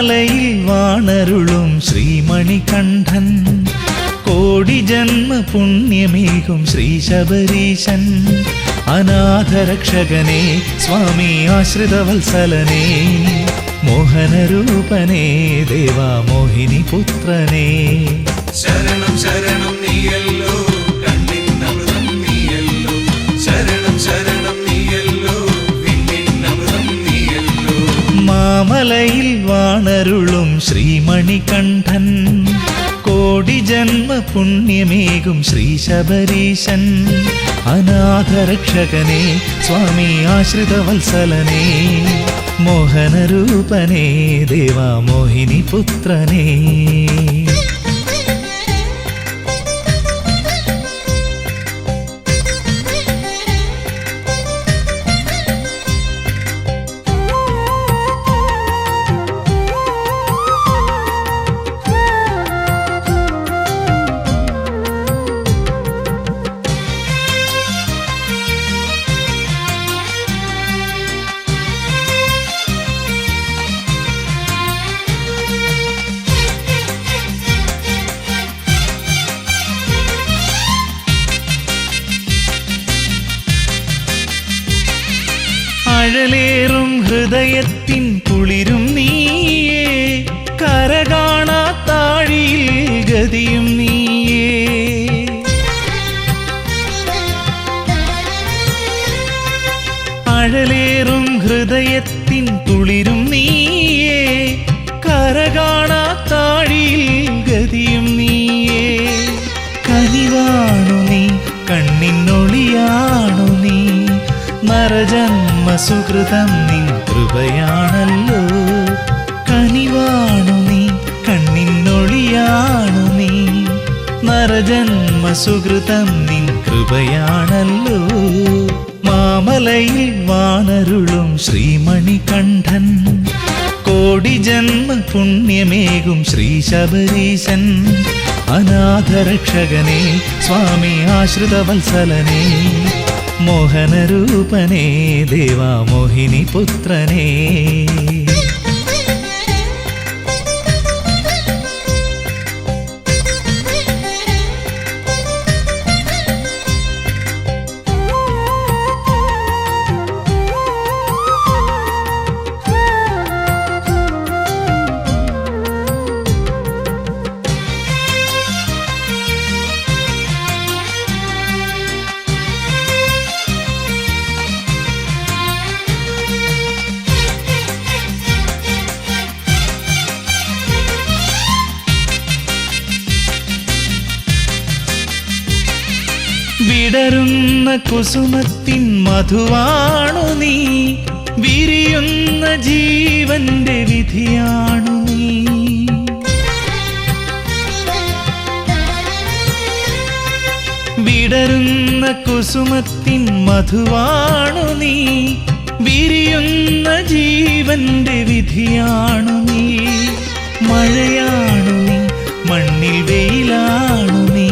മാമലയിൽ വാണരുളും ശ്രീമണികണ്ഠൻ, കോടി ജന്മ പുണ്യമേകും ശ്രീ ശബരീശൻ. അനാഥരക്ഷകനേ സ്വാമി ആശ്രിതവത്സലനേ, മോഹനരൂപനേ ദേവാ മോഹിനി പുത്രനേ. ശരണം ശരണം നീയല്ലോ കണ്ണിന്നമൃതം നീയല്ലോ, ശരണം ശരണം നീയല്ലോ വിണ്ണിന്നമൃതം നീയല്ലോ. മാമലയിൽ വാണരുളും ശ്രീമണികണ്ഠൻ, കോടി ജന്മ പുണ്യമേകും ശ്രീ ശബരീശൻ. അനാഥരക്ഷകനേ സ്വാമി ആശ്രിതവത്സലനേ, മോഹനരൂപനേ ദേവാ മോഹിനി പുത്രനേ. അഴലേറും ഹൃദയത്തിൻ കുളിരും നീയേ, കരകാണാത്താഴിയിൽ ഗതിയും നീയേ. അഴലേറും ഹൃദയത്തിൻ കുളിരും നീയേ, കരകാണാത്താഴിയിൽ ഗതിയും നീയേ. കനിവാണു നീ കണ്ണിനൊളിയാണു നീ, നരജന്മ സുകൃതം നിൻ കൃപയാണല്ലോ. കനിവാണു നീ കണ്ണിനൊളിയാണു നീ, നരജന്മ സുകൃതം നിൻ കൃപയാണല്ലോ. മാമലയിൽ വാണരുളും ശ്രീമണികണ്ഠൻ, കോടി ജന്മ പുണ്യമേകും ശ്രീ ശബരീശൻ. അനാഥരക്ഷകനേ സ്വാമി ആശ്രിതവത്സലനേ, മോഹനരൂപനേ ദേവാ മോഹിനി പുത്രനേ. വിടരുന്ന കുസുമത്തിൻ മധുവാണു നീ, വിരിയുന്ന ജീവന്റെ വിധിയാണു നീ. വിടരുന്ന കുസുമത്തിൻ മധുവാണു നീ, വിരിയുന്ന ജീവന്റെ വിധിയാണു നീ. മഴയാണു നീ മണ്ണിൽ വെയിലാണു നീ,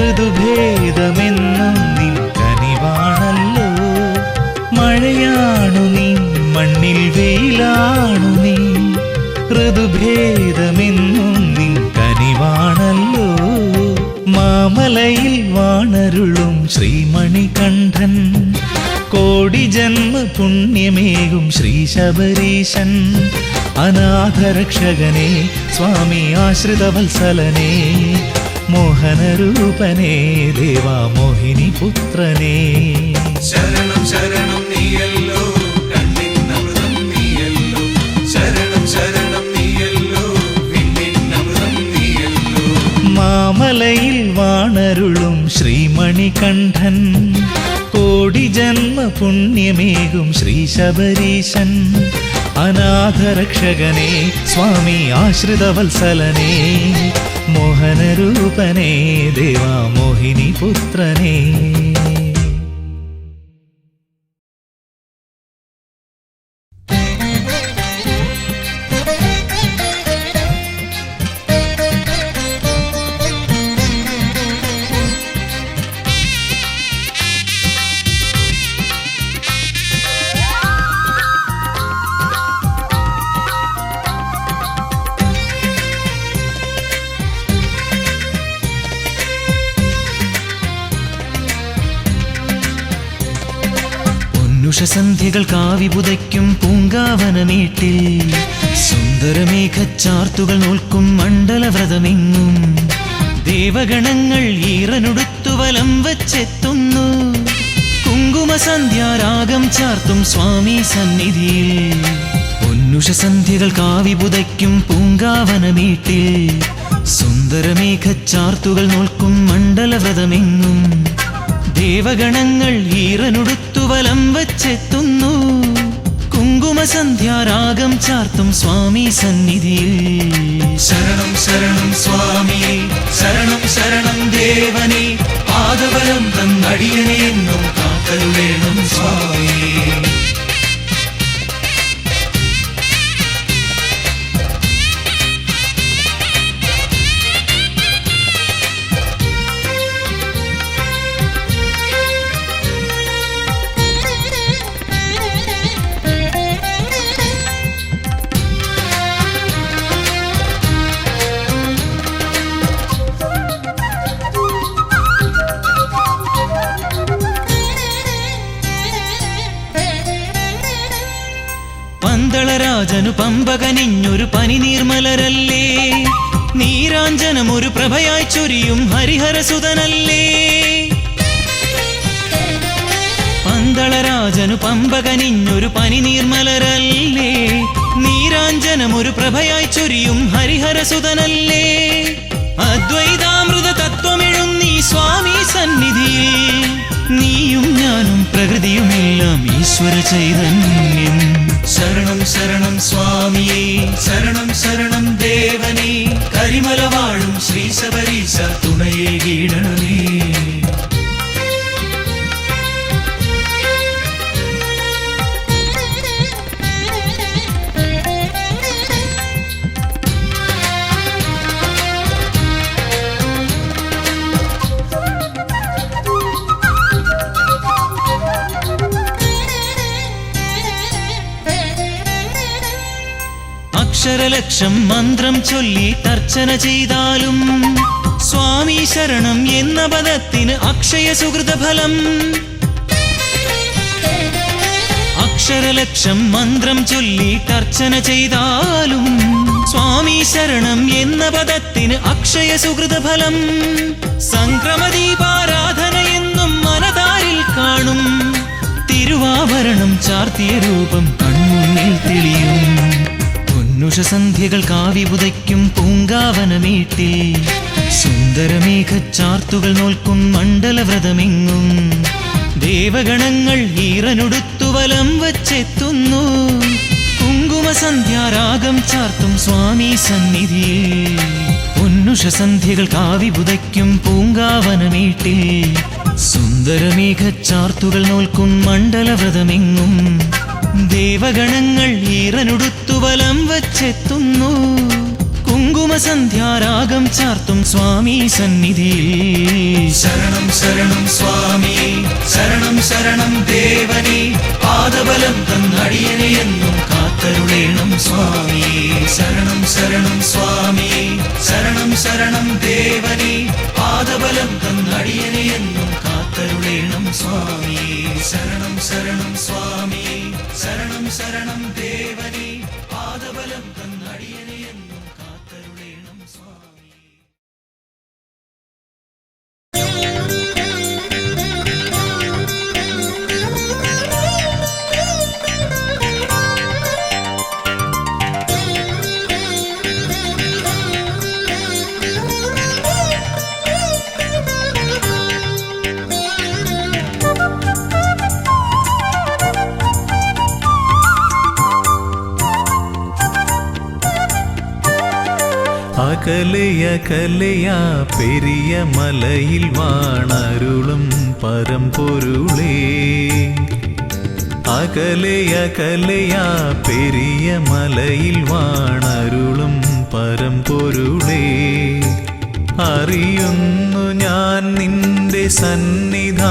ഋതുഭേദമെന്നും നിൻ കനിവാണല്ലോ. മഴയാണു നീ മണ്ണിൽ വെയിലാണു നീ, ഋതുഭേദമെന്നും നിൻ കനിവാണല്ലോ. മാമലയിൽ വാണരുളും ശ്രീമണികണ്ഠൻ, കോടി ജന്മ പുണ്യമേകും ശ്രീ ശബരീശൻ. അനാഥരക്ഷകനേ സ്വാമി ആശ്രിതവത്സലനേ, മോഹനരൂപനേ ദേവാ മോഹിനി പുത്രനേ. ശരണം ശരണം നീയല്ലോ കണ്ണിന്നമൃതം നീയല്ലോ, ശരണം ശരണം നീയല്ലോ വിണ്ണിന്നമൃതം നീയല്ലോ. മാമലയിൽ വാണരുളും ശ്രീമണികണ്ഠൻ, കോടി ജന്മ പുണ്യമേകും ശ്രീ ശബരീശൻ. അനാഥരക്ഷകനേ സ്വാമി ആശ്രിതവത്സലനേ, മോഹനരൂപനേ ദേവാ മോഹിനി പുത്രനേ. പൊന്നുഷസന്ധ്യകൾ കാവിപുതയ്ക്കും പൂങ്കാവനമേട്ടിൽ സുന്ദരമേഘച്ചാർത്തുകൾ നോൽക്കും മണ്ഡലവ്രതമെങ്ങും ദേവഗണങ്ങൾ ഈറനുടുത്തു വലം വച്ചെത്തുന്നു. കുങ്കുമസന്ധ്യാരാഗം ചാർത്തും സ്വാമി സന്നിധിയിൽ. പൊന്നുഷസന്ധ്യകൾ കാവിപുതയ്ക്കും പൂങ്കാവനമേട്ടിൽ സുന്ദരമേഘച്ചാർത്തുകൾ നോൽക്കും മണ്ഡലവ്രതമെങ്ങും ദേവഗണങ്ങൾ ഈറനുടുത്തു വലം വച്ചെത്തുന്നു. കുങ്കുമസന്ധ്യാരാഗം ചാർത്തും സ്വാമി സന്നിധിയിൽ. ശരണം ശരണം സ്വാമിയേ, ശരണം ശരണം ദേവനേ, പാദബലം തന്നടിയനെ എന്നും കാക്കരുളേണം സ്വാമിയേ. പന്തളരാജനു പമ്പകനിഞ്ഞൊരു പനിനീർമലരല്ലേ, നീരാഞ്ജനമൊരു പ്രഭയായി ചൊരിയും ഹരിഹരസുതനല്ലേ. പന്തളരാജനു പമ്പകനിഞ്ഞൊരു പനിനീർമലരല്ലേ, നീരാഞ്ജനമൊരു പ്രഭയായി ചൊരിയും ഹരിഹരസുതനല്ലേ. അദ്വൈതാമൃത തത്വമെഴുന്നീ സ്വാമി സന്നിധിയിൽ. നീയും ഞാനും പ്രകൃതിയുമെല്ലാം ഈശ്വര ചൈതന്യം. ശരണം ശരണം സ്വാമിയേ, ശരണം ശരണം ദേവനേ, കരിമല വാഴും ശ്രീ ശബരീശ തുണയേ കീഴണമേ. അക്ഷരലക്ഷം മന്ത്രം ചൊല്ലി തർച്ചന ചെയ്താലും സ്വാമി ശരണം എന്ന പദത്തിന് അക്ഷയ സുഹൃതഫലം. അക്ഷരലക്ഷം മന്ത്രം ചൊല്ലി തർച്ചന ചെയ്താലും സ്വാമി ശരണം എന്ന പദത്തിന് അക്ഷയ സുഹൃതഫലം. സംക്രമദീപാരാധന എന്നും മനതാരിൽ കാണും, തിരുവാഭരണം ചാർത്തിയ രൂപം കൺമുന്നിൽ തെളിയും. പൊന്നുഷസന്ധ്യകൾ കാവിപുതയ്ക്കും പൂങ്കാവനമേട്ടിൽ സുന്ദരമേഘച്ചാർത്തുകൾ നോൽക്കും മണ്ഡലവ്രതമെങ്ങും ദേവഗണങ്ങൾ ഈറനുടുത്തു വലം വച്ചെത്തുന്നു. കുങ്കുമസന്ധ്യാരാഗം ചാർത്തും സ്വാമി സന്നിധിയിൽ. പൊന്നുഷസന്ധ്യകൾ കാവിപുതയ്ക്കും പൂങ്കാവനമേട്ടിൽ സുന്ദരമേഘച്ചാർത്തുകൾ നോൽക്കും മണ്ഡലവ്രതമെങ്ങും ദേവഗണങ്ങൾ ഈറനുടുത്തു വലം വച്ചെത്തുന്നു. കുങ്കുമസന്ധ്യാരാഗം ചാർത്തും സ്വാമി സന്നിധിയിൽ. ശരണം ശരണം സ്വാമിയേ, ശരണം ശരണം ദേവനേ, പാദബലം തന്നടിയനെ എന്നും കാത്തരുളേണം സ്വാമിയേ. ശരണം ശരണം സ്വാമിയേ, ശരണം ശരണം ദേവനേ, പാദബലം തന്നടിയനെ എന്നും കാത്തരുളേണം സ്വാമിയേ. ശരണം ശരണം സ്വാമിയേ, ശരണം ശരണം ദേവനേ, പാദബലം തന്നടിയനെ എന്നും കാത്തരുളേണം സ്വാമിയേ. അകലയകലയാ പെരിയ മലയിൽ വാണരുളും പരമ്പൊരുളേ. അകലയകലയാ പെരിയ മലയിൽ വാണരുളും പരമ്പൊരുളേ. അറിയുന്നു ഞാൻ നിന്റെ സന്നിധാനമവിടെ.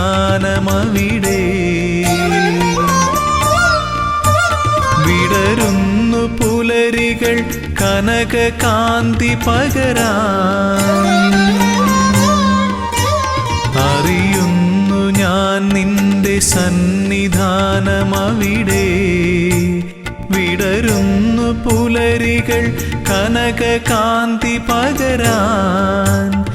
വിടരുന്നു പുലരികൾ കനക കാന്തി പകരാൻ. അറിയുന്നു ഞാൻ നിന്റെ സന്നിധാനമവിടെ. വിടരുന്നു പുലരികൾ കനകകാന്തി പകരാൻ.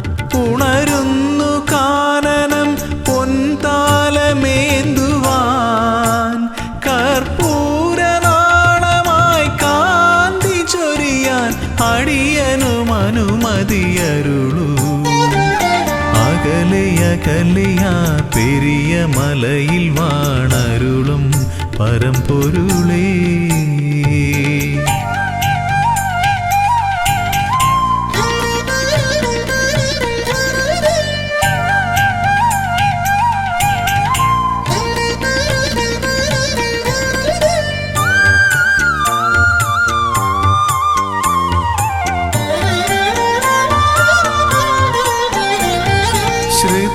ഉണരുന്നു കാനനം പൊൻതാലമേന്തുവാൻ. കർപ്പൂരനാളമായി കാന്തി ചൊരിയാൻ അടിയനും അനുമതിയരുളൂ. അകലെയകലെയാ പെരിയ മലയിൽ വാണരുളും പരമ്പൊരുളേ.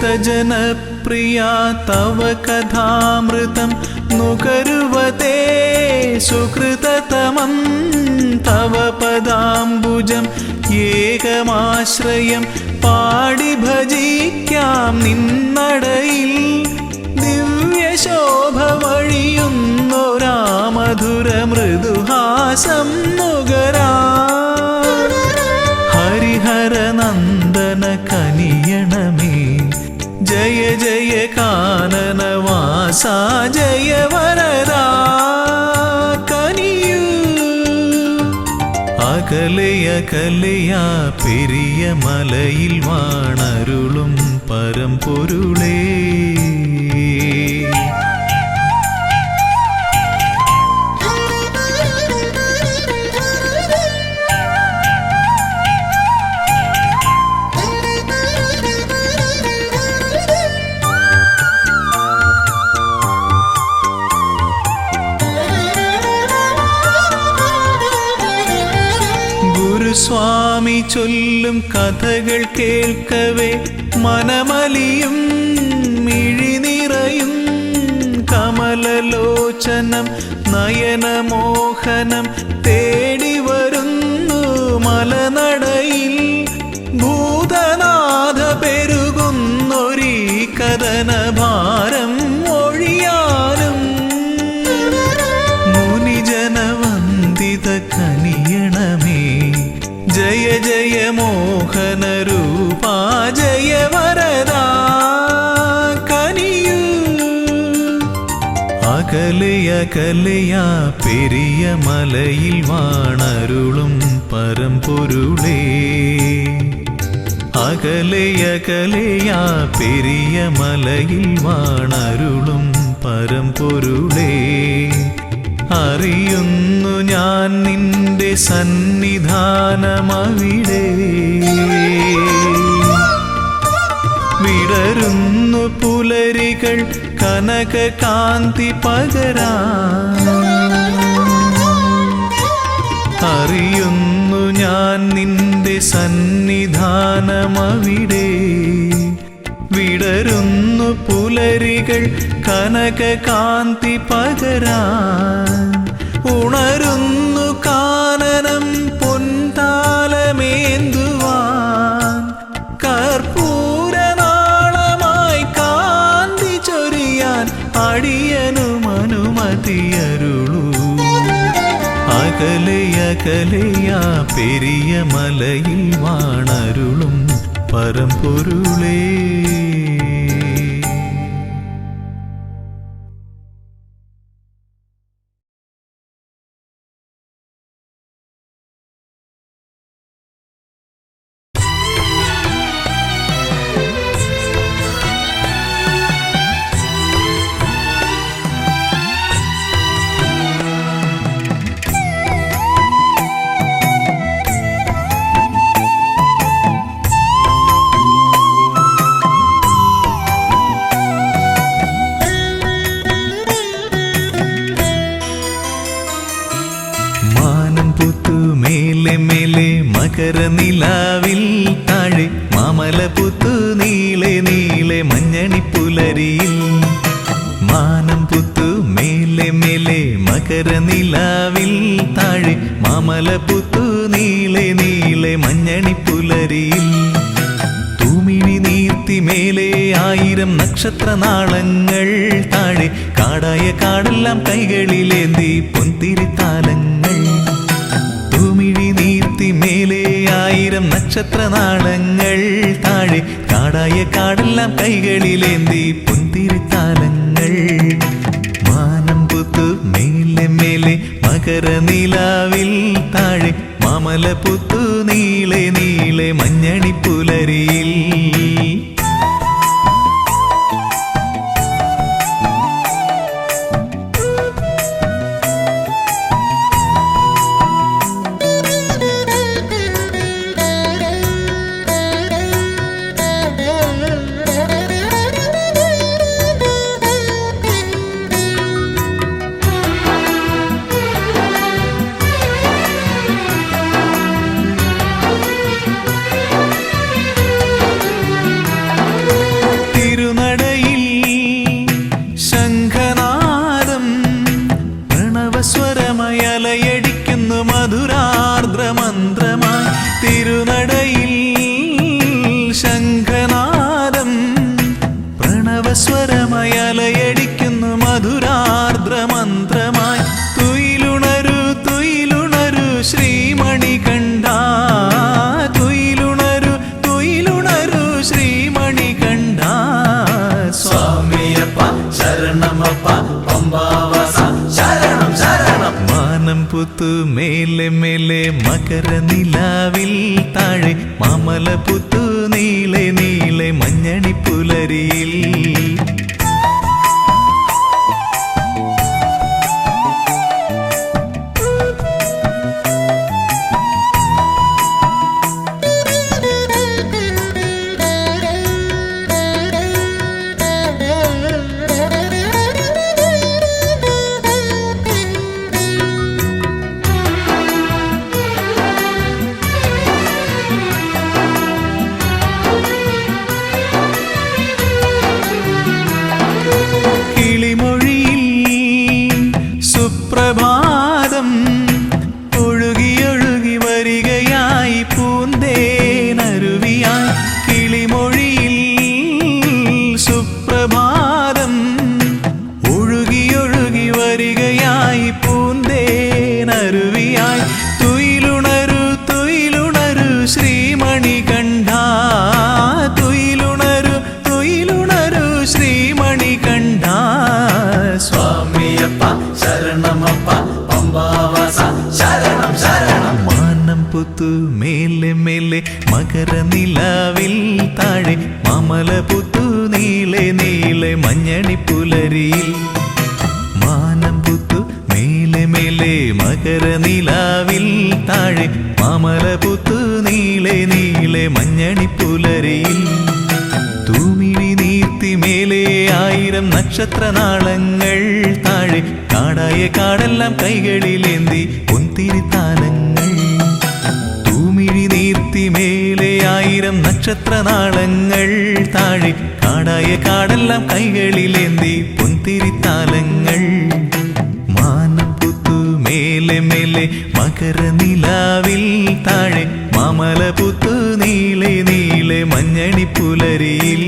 ശ്രുതജനപ്രിയാ തവ കഥാമൃതം നുകരുവതേ സുകൃതതമം. തവ പദാംബുജം ഏകമാശ്രയം പാടി ഭജിക്കാം നിന്നടയിൽ. ദിവ്യശോഭ വഴിയുന്നൊരാ മധുര മൃദുഹാസം നുകരാ. ഹരിഹരനന്ദന കനിയണമേ ജയ ജയ കാനനവാസ ജയ വരദാ കനിയൂ. അകലെയകലെയാ പെരിയ മലയിൽ വാണരുളും പരമ്പൊരുളേ. സ്വാമി ചൊല്ലും കഥകൾ കേൾക്കവേ മനമലിയും മിഴിനിറയും. കമലലോചനം നയനമോഹനം തേടി വരുന്നു മലനടയിൽ. ഭൂതനാഥ പെരുകുന്നൊരീ കഥനഭാരം ഒഴിയാനും. മുനിജനവന്ദിത കനിയണമേ ജയ ജയ മോഹന രൂപാ ജയ വരദാ കനിയൂ. അകലെയകലെയാ പെരിയ മലയിൽ വാണരുളും പരമ്പൊരുളേ. അകലെയകലെയാ പെരിയ മലയിൽ വാണരുളും പരമ്പൊരുളേ. അറിയുന്നു ഞാൻ നിന്റെ സന്നിധാനമവിടെ. വിടരുന്നു പുലരികൾ കനകകാന്തി പകരാൻ. അറിയുന്നു ഞാൻ നിന്റെ സന്നിധാനമവിടെ. വിടരുന്നു പുലരികൾ കനകകാന്തി പകരാൻ. ഉണരുന്നു കാനനം പൊൻതാലമേന്തുവാൻ. കർപ്പൂരനാളമായി കാന്തി ചൊരിയാൻ അടിയനും അനുമതിയരുളൂ. അകലെയകലെയാ പെരിയ മലയിൽ വാണരുളും പരമ്പൊരുളേ. മകരനിലാവിൽ താഴെ മാമലപുത്തു നീളെ നീളെ മഞ്ഞണിപ്പുലരിയിൽ. മാനം പുത്തു മേലെ മേലെ മകരനിലാവിൽ താഴെ മാമലപുത്തു നീളെ നീളെ മഞ്ഞണിപ്പുലരിയിൽ. തൂമിഴി നീർത്തി മേലെ 1000 നക്ഷത്രനാളങ്ങൾ താഴെ കാടായ കാടെല്ലാം കൈകളിലേന്തി പൊൻതിരിത്താലങ്ങൾ. തൂമിഴി നീർത്തി മേലെ 1000 നക്ഷത്രനാളങ്ങൾ താഴെ കാടായ കാടെല്ലാം കൈകളിലേന്തി പൊൻതിരിത്താലങ്ങൾ. മാനം പുത്തു മേലെ മേലെ മകരനിലാവിൽ താഴെ മാമല പുത്തു നീളെ നീളെ മഞ്ഞണിപ്പുലരിയിൽ. സ്വരമയലയടിക്കുന്നു മധുരാർദ്രമന്ത്രമായി തിരുനടയിൽ. ശംഖനാദം പ്രണവസ്വരമയലയടിക്കുന്നു മധുരാർദ്രമന്ത്രമായി. തുയിലുണരു തുയിലുണരു ശ്രീമണികണ്ഠ, തുയിലുണരു തുയിലുണരു ശ്രീമണികണ്ഠ. സ്വാമിയപ്പ ശരണമപ്പ പമ്പാവാസ ശരണം ശരണം. മാനം പുത്തു മേലെ മേലെ മകരനിലാവിൽ താഴെ മാമല പുത്തു നീളെ നീളെ മഞ്ഞണിപ്പുലരിയിൽ. സുപ്രഭാതം ഒഴുകിയൊഴുകി വരികയായി പൂന്തേനരുവിയായി. കിളിമൊഴിയിൽ സുപ്രഭാതം ഒഴുകിയൊഴുകി വരികയായി പൂന്തേനരുവിയായി. തുയിലുണരു തുയിലുണരു ശ്രീമണികണ്ഠ, തുയിലുണരു തുയിലുണരു ശ്രീമണികണ്ഠ. സ്വാമിയപ്പ ശരണമപ്പ പമ്പാവാസ ശരണം ശരണം. മാനം പുത്തു മേലെ മേലെ മകരനിലാവിൽ താഴെ മാമല പുത്തു നീളെ നീളെ മഞ്ഞണിപ്പുലരിയിൽ. മാനം പുത്തു മേലെ മേലെ മകരനിലാവിൽ താഴെ മാമല പുത്തു നീളെ നീളെ മഞ്ഞണിപ്പുലരിയിൽ. തൂമിഴി നീർത്തി മേലെ 1000 നക്ഷത്രനാളങ്ങൾ താഴെ കാടായ കാടെല്ലാം കൈകളിലേന്തി പൊൻതിരിത്താലങ്ങൾ. തൂമിഴി നീർത്തി മേലെ 1000 നക്ഷത്രനാളങ്ങൾ താഴെ കാടായ കാടെല്ലാം കൈകളിലേന്തി പൊൻതിരിത്താലങ്ങൾ. മാനം പുത്തു മേലെ മേലെ മകരനിലാവിൽ താഴെ മാമല പുത്തു നീളെ നീളെ മഞ്ഞണിപ്പുലരിയിൽ.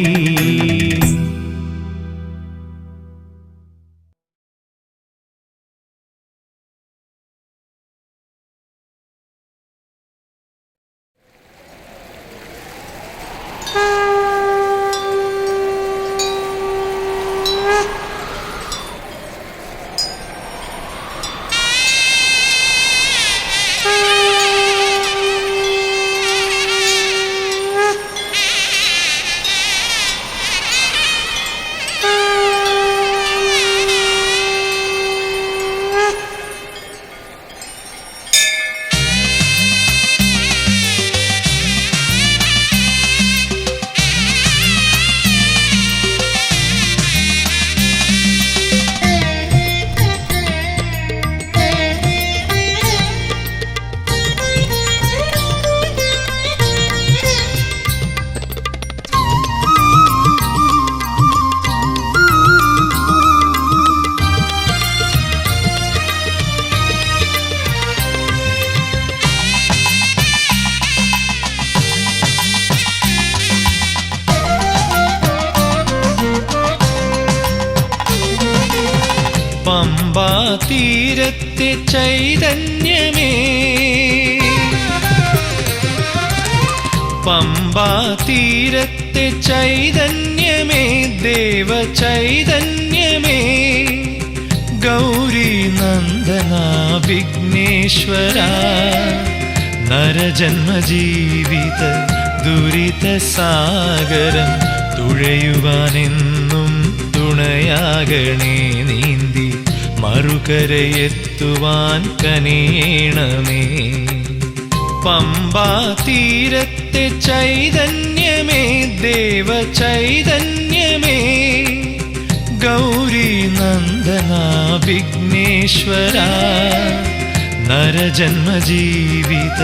പമ്പാ തീരത്തെ ചൈതന്യമേ, പമ്പാ തീരത്തെ ചൈതന്യമേ, ദേവ ചൈതന്യമേ, ഗൗരി നന്ദന വിഘ്നേശ്വര, നരജന്മജീവിത ദുരിത സാഗരം തുഴയുവാനെന്നും തുണയാകണേ, നീന്തി മറുകരയെത്തുവാൻ കനിയണമേ. പമ്പാ തീരത്തെ ചൈതന്യമേ, ദേവ ചൈതന്യമേ, ഗൗരി നന്ദന വിഘ്നേശ്വര, നരജന്മജീവിത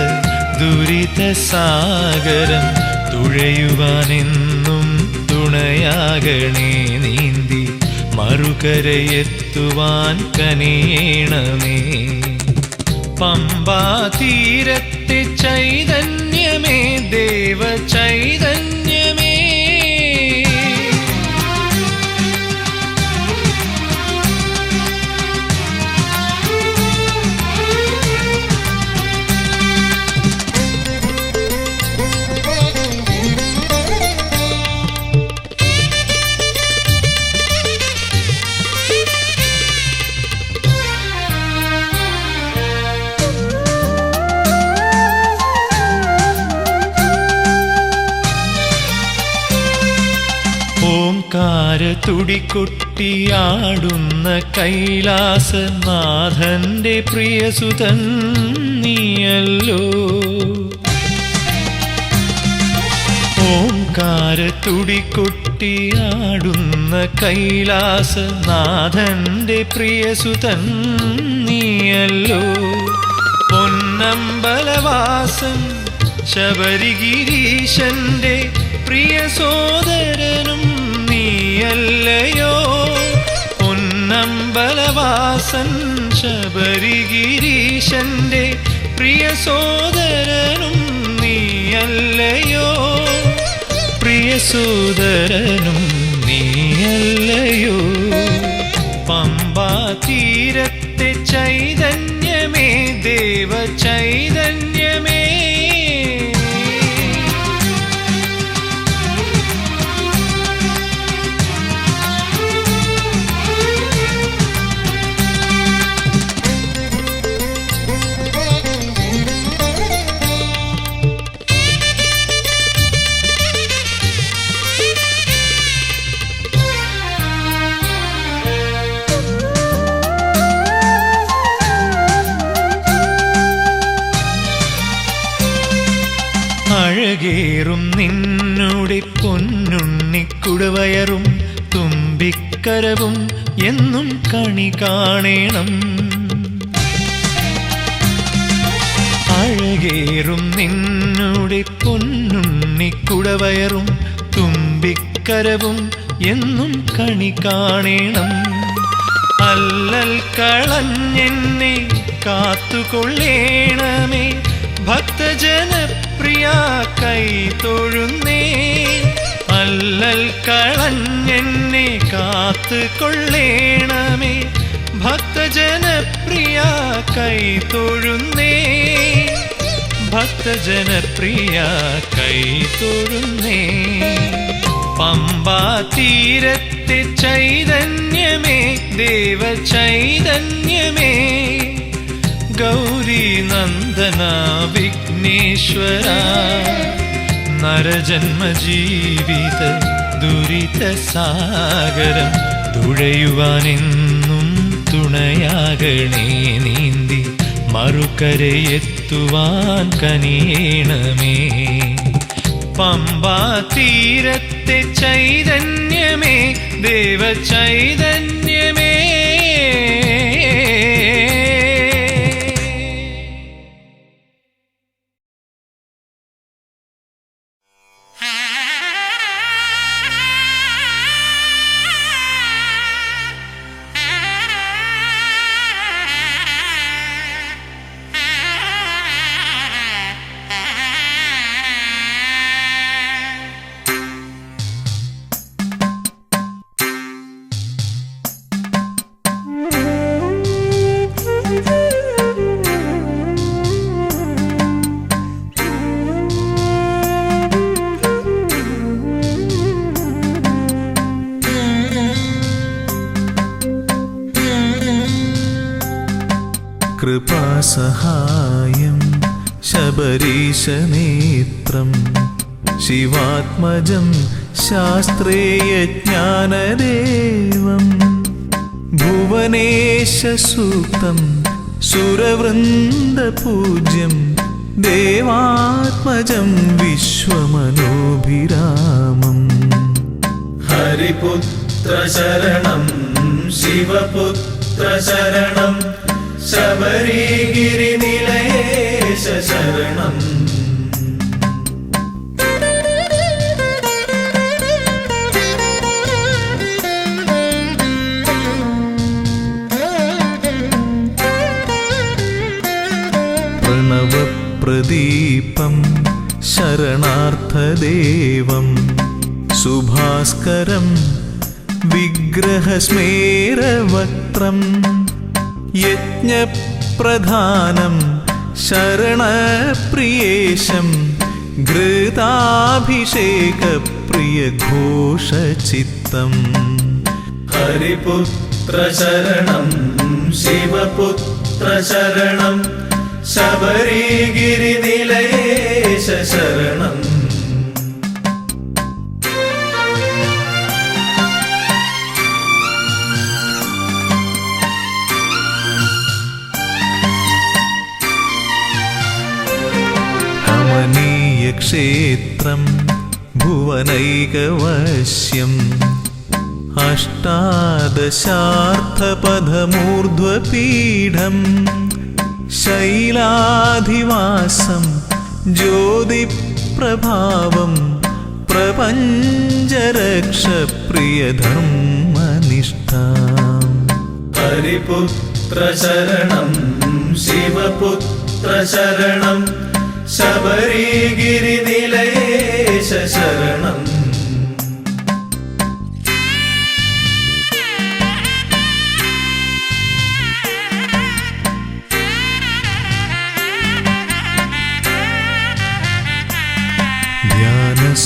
ദുരിത സാഗരം തുഴയുവാനെന്നും തുണയാകണേ, നീന്തി മറുകരയെത്തുവാൻ കനിയണമേ. പമ്പാ തീരത്തെ ചൈതന്യമേ, ദേവ ചൈതന്യമേ. തുടികൊട്ടിയാടുന്ന കൈലാസനാഥന്റെ പ്രിയസുതൻ നീയല്ലോ. ഓംകാര തുടികൊട്ടിയാടുന്ന കൈലാസനാഥന്റെ പ്രിയസുതൻ നീയല്ലോ. പൊന്നമ്പലവാസൻ ശബരിഗിരീശന്റെ പ്രിയ സോദരനും നീയല്ലയോ. പൊന്നമ്പലവാസൻ ശബരിഗിരീശന്റെ പ്രിയ സോദരനും നീയല്ലയോ. പ്രിയ സോദരനും നീയല്ലയോ. പമ്പാ തീരത്തെ ചൈതന്യമേ, ദേവ ചൈതന്യമേ. അഴകേറും നിന്നുടെ പൊന്നുണ്ണിക്കുടവയറും തുമ്പിക്കരവും എന്നും കണി കാണേണം. അഴകേറും നിന്നുടെ പൊന്നുണ്ണിക്കുടവയറും തുമ്പിക്കരവും എന്നും കണി കാണേണം. അല്ലൽ കളഞ്ഞെന്നെ കാത്തുകൊള്ളേണമേ, ഭക്തജനപ്രിയ കൈ തൊഴുന്നേ. അല്ലൽ കളഞ്ഞെന്നെ കാത്തുകൊള്ളേണമേ, ഭക്തജനപ്രിയ കൈ തൊഴുന്നേ. ഭക്തജനപ്രിയ കൈ തൊഴുന്നേ. പമ്പാ തീരത്തെ ചൈതന്യമേ, ദേവ ചൈതന്യമേ, ഗൗരി നന്ദന വിഘ്നേശ്വര, നരജന്മജീവിത ദുരിത സാഗരം തുഴയുവാനെന്നും തുണയാകണേ, നീന്തി മറുകരയെത്തുവാൻ കനിയണമേ. പമ്പാ തീരത്തെ ചൈതന്യമേ, ദേവ ചൈതന്യമേ. കൃപാസഹായം ശബരീശനേത്രം ശിവാത്മജം ശാസ്ത്രേയജ്ഞാനദേവം ഭുവനേശസൂക്തം സുരവൃന്ദപൂജ്യം ദേവാത്മജം വിശ്വമനോഭിരാമം ഹരിപുത്ര ശരണം ശിവപുത്ര ശരണം ശബരിഗിരിനിലയേശ ശരണം പ്രണവപ്രദീപം ശരണാർത്ഥദേവം സുഭാസ്കരം വിഗ്രഹസ്മേരവക്ത്രം യജ്ഞപ്രധാനം ശരണപ്രിയേശം ഘൃതാഭിഷേകപ്രിയഘോഷചിത്തം ഹരിപുത്ര ശരണം ശിവപുത്ര ശരണം ശബരിഗിരിനിലയേശ ശരണം ക്ഷേത്രം ഭുവനൈകവശ്യം അഷ്ടാദശാർത്ഥപഥമൂർധ്വപീഠം ശൈലാധിവാസം ജ്യോതിപ്രഭാവം പ്രപഞ്ചരക്ഷപ്രിയധർമ്മനിഷ്ഠാം ഹരിപുത്ര ശരണം ശിവപുത്ര ശരണം ശബരിഗിരിനിലയേശ ശരണം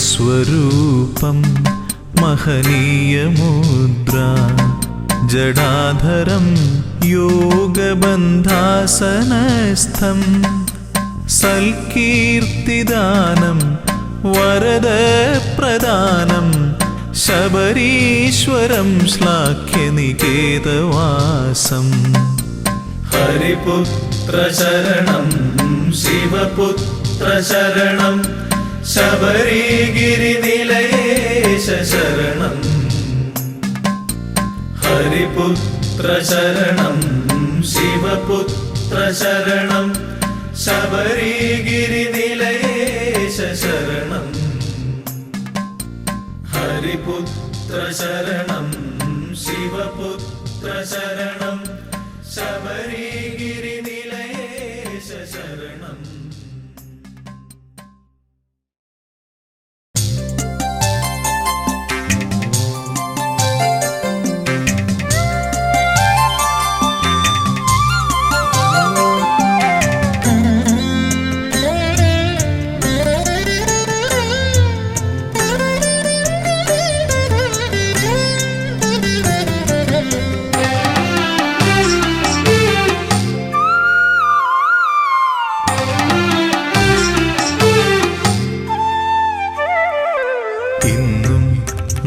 ധ്യാനസ്വരൂപം മഹനീയമുദ്ര ജടാധരം യോഗബന്ധാസനസ്ഥം സൽകീർത്തിദാനം വരദപ്രദാനം ശബരീശ്വരം ശ്ലാഘ്യനികേതവാസം ഹരിപുത്ര ശരണം ശിവപുത്ര ശരണം ശബരിഗിരിനിലയേശ ശരണം ഹരിപുത്ര ശരണം ശിവപുത്ര ശരണം ശബരിഗിരിനിലയേശ ശരണം ഹരിപുത്ര ശരണം ശിവപുത്ര ശരണം ശബരിഗിരിനിലയേശ ശരണം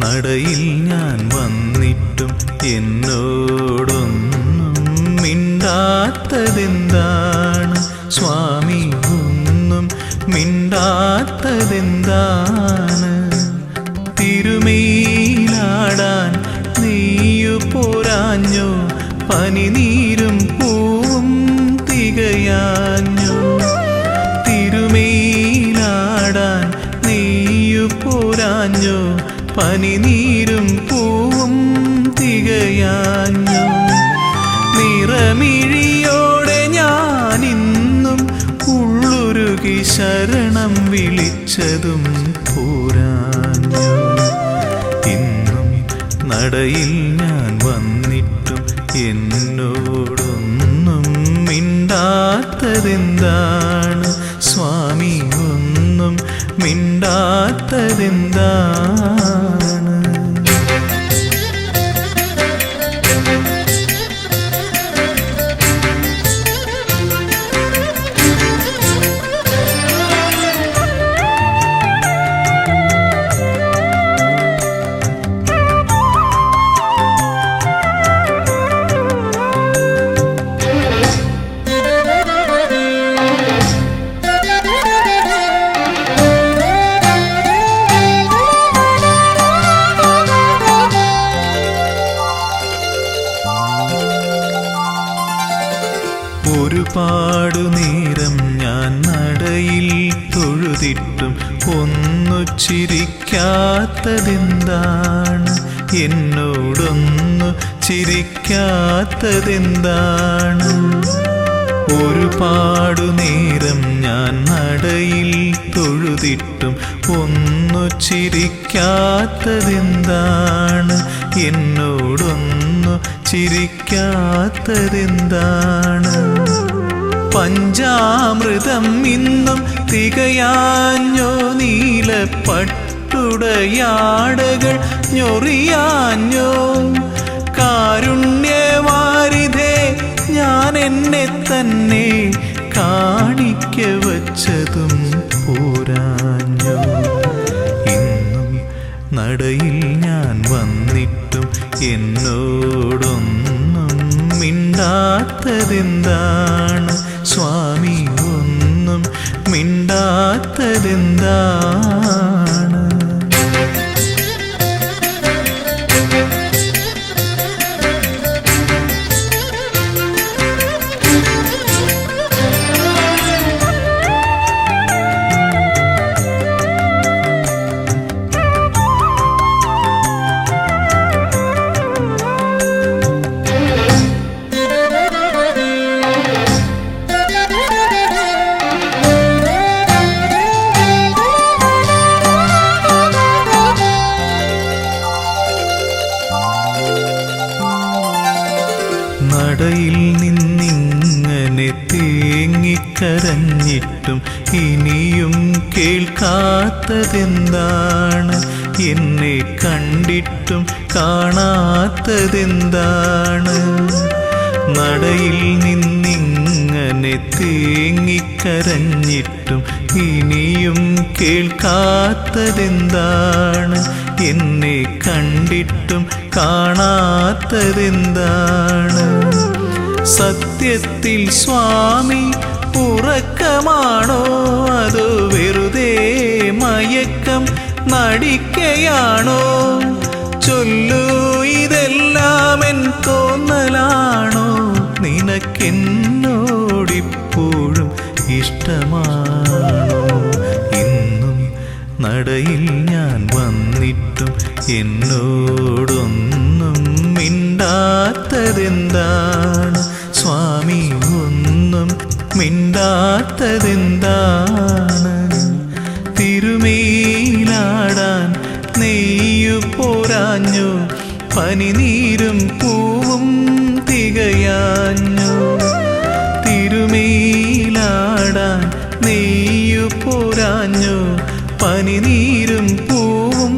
നടയിൽ ഞാൻ വന്നിട്ടും എന്നോടൊന്നും മിണ്ടാത്തതെന്താണ് സ്വാമി, ഒന്നും മിണ്ടാത്തതെന്താണ്? തിരുമേലാടാൻ നെയ്യു പോരാഞ്ഞോ, പനിനീരും പൂവും തികയാഞ്ഞോ? തിരുമേലാടാൻ നെയ്യു പോരാഞ്ഞോ, പനിനീരും പൂവും തികയാഞ്ഞോ? നിറമിഴിയോടെ ഞാനിന്നും ഉള്ളുരുകി ശരണം വിളിച്ചതും പോരാഞ്ഞോ? ഇന്നും നടയിൽ ഞാൻ വന്നിട്ടും എന്നോടൊന്നും മിണ്ടാത്തതെന്താണ് സ്വാമി, ഒന്നും മിണ്ടാത്തതെന്താണ്? ഒരുപാടുനേരം ഞാൻ നടയിൽ തൊഴുതിട്ടും ഒന്നു ചിരിക്കാത്തതെന്താണ്? എന്നോടൊന്നു ചിരിക്കാത്തതെന്താണ്? ഒരുപാടുനേരം ഞാൻ നടയിൽ തൊഴുതിട്ടും ഒന്നു ചിരിക്കാത്തതെന്താണ്? എന്നോടൊന്നു ചിരിക്കാത്തതെന്താണ്? പഞ്ചാമൃതം ഇന്നും തികയാഞ്ഞോ? നീലപ്പട്ടുടയാടകൾ ഞൊറിയാഞ്ഞോ? കാരുണ്യവാരിധേ, ഞാൻ എന്നെ തന്നെ കാണിക്ക വച്ചതും പോരാഞ്ഞോ? ഇന്നും നടയിൽ ഞാൻ വന്നിട്ടും എന്നോടൊന്നും മിണ്ടാത്തതെന്താണ്? സ്വാമി ഒന്നും മിണ്ടാത്തതെന്താണ്? നടയിൽ നിന്നിങ്ങനെ തേങ്ങിക്കരഞ്ഞിട്ടും ഇനിയും കേൾക്കാത്തതെന്താണ്? എന്നെ കണ്ടിട്ടും കാണാത്തതെന്താണ്? നടയിൽ നിന്നിങ്ങനെ തേങ്ങിക്കരഞ്ഞിട്ടും ഇനിയും കേൾക്കാത്തതെന്താണ്? എന്നെ കണ്ടിട്ടും കാണാത്തതെന്താണ്? സത്യത്തിൽ സ്വാമി ഉറക്കമാണോ? അതോ വെറുതെ മയക്കം നടിക്കയാണോ? ചൊല്ലൂ, ഇതെല്ലാം എൻ തോന്നലാണോ? നിനക്കെന്നോടിപ്പോഴും ഇഷ്ടമാണോ? ഇന്നും നടയിൽ ഞാൻ വന്നിട്ടും എന്നോടൊന്നും മിണ്ടാത്തതെന്താണ്? സ്വാമി ഒന്നും മിണ്ടാത്തതെന്താണ്? തിരുമേലാടാൻ നെയ്യു പോരാഞ്ഞു, പനിനീരും പൂവും തികയാഞ്ഞു. തിരുമേലാടാൻ നെയ്യു പോരാഞ്ഞു, പനിനീരും പൂവും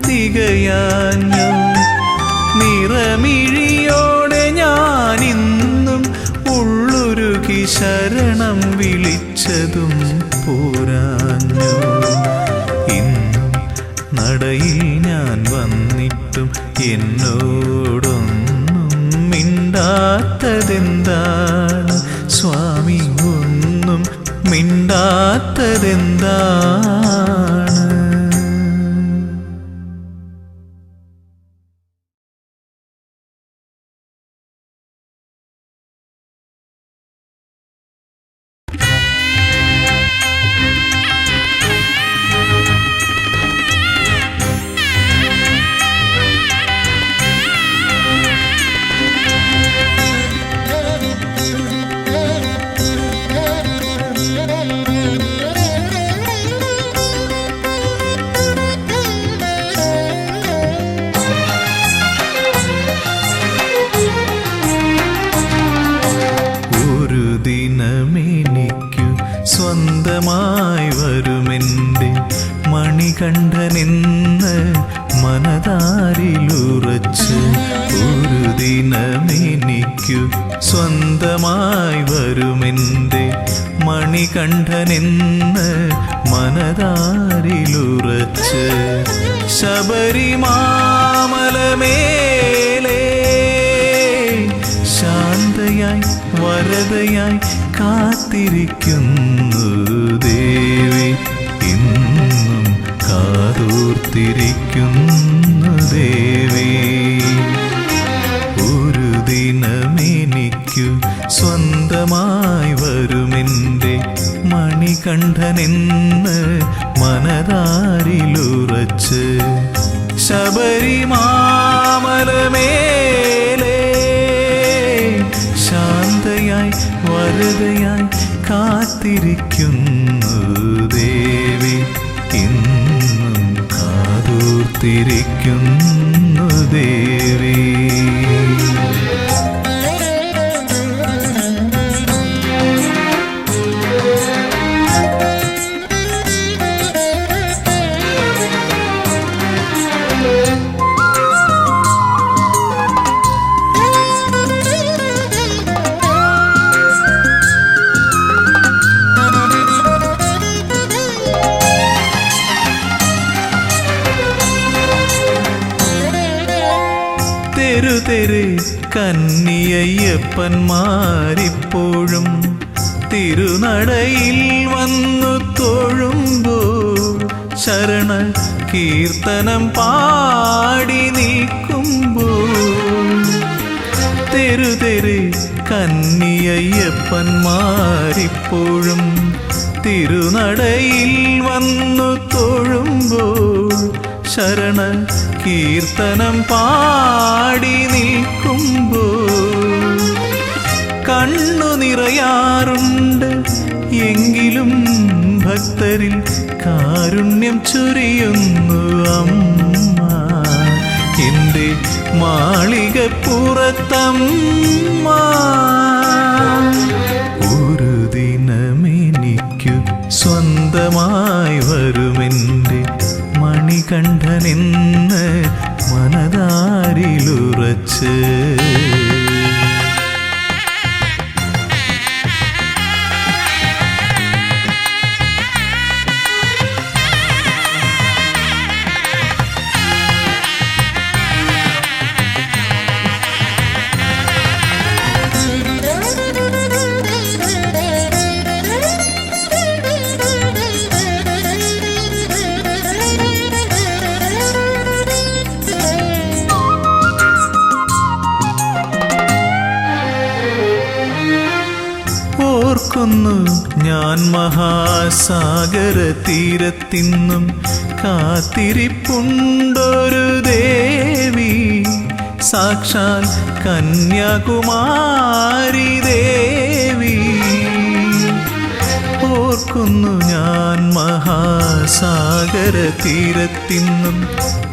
തികയാഞ്ഞു. നിറമിഴിയോടെ ഞാനിന്നും ഉള്ളുരുകി ശരണം വിളിച്ചതും പോരാഞ്ഞു. ഇന്നും നടയിൽ ഞാൻ വന്നിട്ടും എന്നോടൊന്നും മിണ്ടാത്തതെന്താണ്? സ്വാമി ഒന്നും മിണ്ടാത്തതെന്താണ്? സ്വന്തമായി വരുമെൻ്റെ മണികണ്ഠനെന്ന് മനതാരിലുറച്ച്. ഒരു ദിനമെനിക്കു സ്വന്തമായി വരുമെൻ്റെ മണികണ്ഠനെന്ന് മനതാരിലുറച്ച്. ശബരിമാമലമേലേ ശാന്തയായി വരദയായി കാത്തിരിക്കുന്നു ദേവി, ഇന്നും കാതോർത്തിരിക്കുന്നു ദേവി. ഒരു ദിനമെനിക്കു സ്വന്തമായി മണികണ്ഠനെന്ന് മനതാരിലുറച്ച് ശബരിമാമലമേലെ ശാന്തയായി വരദയായി കാത്തിരിക്കുന്നു ദേവി, ഇന്നും കാതോർത്തിരിക്കുന്നു ദേവി. തെരുതെരെ കന്നിയയ്യപ്പന്മാരിപ്പോഴും തിരുനടയിൽ വന്നു തൊഴുമ്പോൾ ശരണ കീർത്തനം പാടി നിൽക്കുമ്പോൾ തെരുതെരെ കന്നിയയ്യപ്പന്മാരിപ്പോഴും തിരുനടയിൽ വന്നു തൊഴുമ്പോൾ ശരണ കീർത്തനം പാടി നിൽക്കുമ്പോൾ കണ്ണു നിറയാറുണ്ട്, എങ്കിലും ഭക്തരിൽ കാരുണ്യം ചൊരിയുന്നു അമ്മ. എൻ്റെ മാളികപ്പുറത്തമ്മ ഒരു ദിനമെനിക്കു സ്വന്തമായി വരുമെൻ്റെ മണികണ്ഠനെന്ന് മനതാരിലുറച്ച്. ഓർക്കുന്നു ഞാൻ മഹാസാഗര തീരത്തിന്നും കാത്തിരിപ്പുണ്ടൊരു ദേവി, സാക്ഷാൽ കന്യാകുമാരി ദേവി. ഓർക്കുന്നു ഞാൻ മഹാസാഗര തീരത്തിന്നും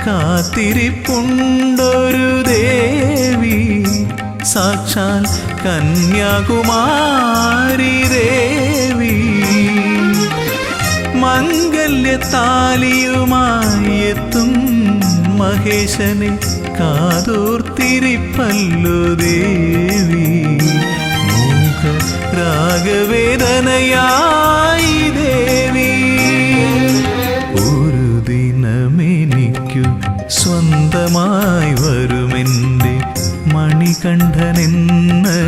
കാത്തിരിപ്പുണ്ടൊരു ദേവി, സാക്ഷാൽ കന്യാകുമാരി ദേവി. മംഗല്യത്താലിയുമായി എത്തും മഹേശനെ കാതോർത്തിരിപ്പല്ലോ ദേവി. മൂക രാഗവേദനയായി ദേവി ഒരു ദിനമെനിക്കു സ്വന്തമായി വരുമെൻ്റെ മണികണ്ഠനെന്ന്